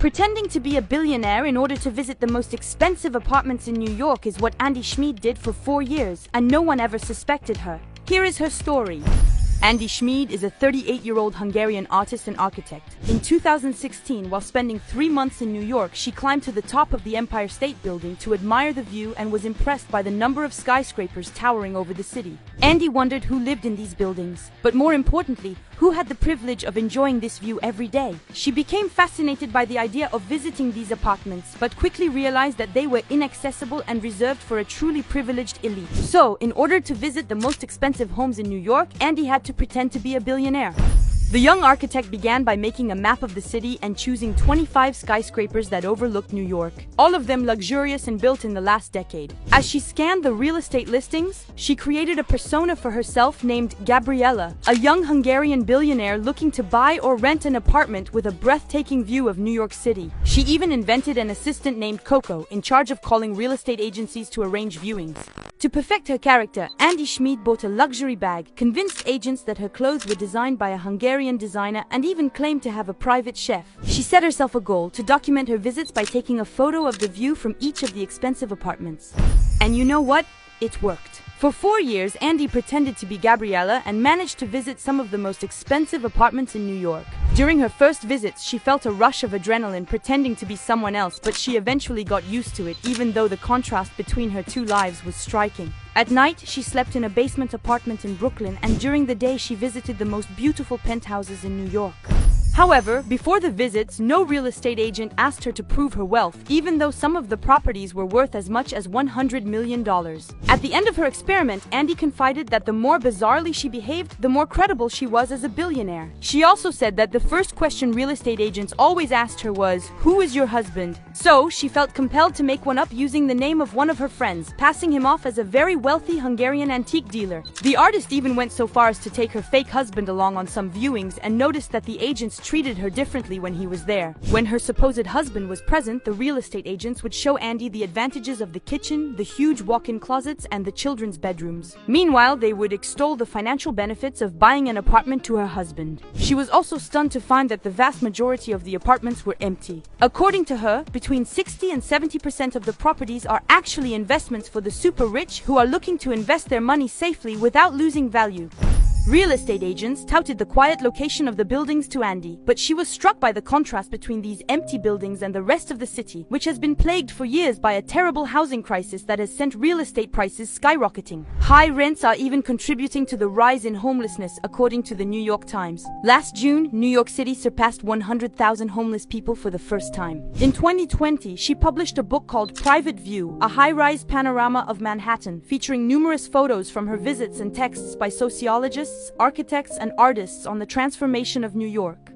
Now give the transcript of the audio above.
Pretending to be a billionaire in order to visit the most expensive apartments in New York is what Andy Schmid did for 4 years, and no one ever suspected her. Here is her story. Andy Schmid is a 38-year-old Hungarian artist and architect. In 2016, while spending 3 months in New York, she climbed to the top of the Empire State Building to admire the view and was impressed by the number of skyscrapers towering over the city. Andy wondered who lived in these buildings, but more importantly, who had the privilege of enjoying this view every day. She became fascinated by the idea of visiting these apartments, but quickly realized that they were inaccessible and reserved for a truly privileged elite. So, in order to visit the most expensive homes in New York, Andy had to pretend to be a billionaire. The young architect began by making a map of the city and choosing 25 skyscrapers that overlooked New York, all of them luxurious and built in the last decade. As she scanned the real estate listings, she created a persona for herself named Gabriella, a young Hungarian billionaire looking to buy or rent an apartment with a breathtaking view of New York City. She even invented an assistant named Coco, in charge of calling real estate agencies to arrange viewings. To perfect her character, Andy Schmid bought a luxury bag, convinced agents that her clothes were designed by a Hungarian designer, and even claimed to have a private chef. She set herself a goal to document her visits by taking a photo of the view from each of the expensive apartments. And you know what? It worked. For 4 years, Andy pretended to be Gabriella and managed to visit some of the most expensive apartments in New York. During her first visits, she felt a rush of adrenaline pretending to be someone else, but she eventually got used to it, even though the contrast between her two lives was striking. At night, she slept in a basement apartment in Brooklyn, and during the day she visited the most beautiful penthouses in New York. However, before the visits, no real estate agent asked her to prove her wealth, even though some of the properties were worth as much as $100 million. At the end of her experiment, Andy confided that the more bizarrely she behaved, the more credible she was as a billionaire. She also said that the first question real estate agents always asked her was, "Who is your husband?" So, she felt compelled to make one up using the name of one of her friends, passing him off as a very wealthy Hungarian antique dealer. The artist even went so far as to take her fake husband along on some viewings and noticed that the agents treated her differently when he was there. When her supposed husband was present, the real estate agents would show Andy the advantages of the kitchen, the huge walk-in closets, and the children's bedrooms. Meanwhile, they would extol the financial benefits of buying an apartment to her husband. She was also stunned to find that the vast majority of the apartments were empty. According to her, between 60 and 70% of the properties are actually investments for the super rich who are looking to invest their money safely without losing value. Real estate agents touted the quiet location of the buildings to Andy, but she was struck by the contrast between these empty buildings and the rest of the city, which has been plagued for years by a terrible housing crisis that has sent real estate prices skyrocketing. High rents are even contributing to the rise in homelessness, according to the New York Times. Last June, New York City surpassed 100,000 homeless people for the first time. In 2020, she published a book called Private View, a high-rise panorama of Manhattan, featuring numerous photos from her visits and texts by sociologists, architects, and artists on the transformation of New York.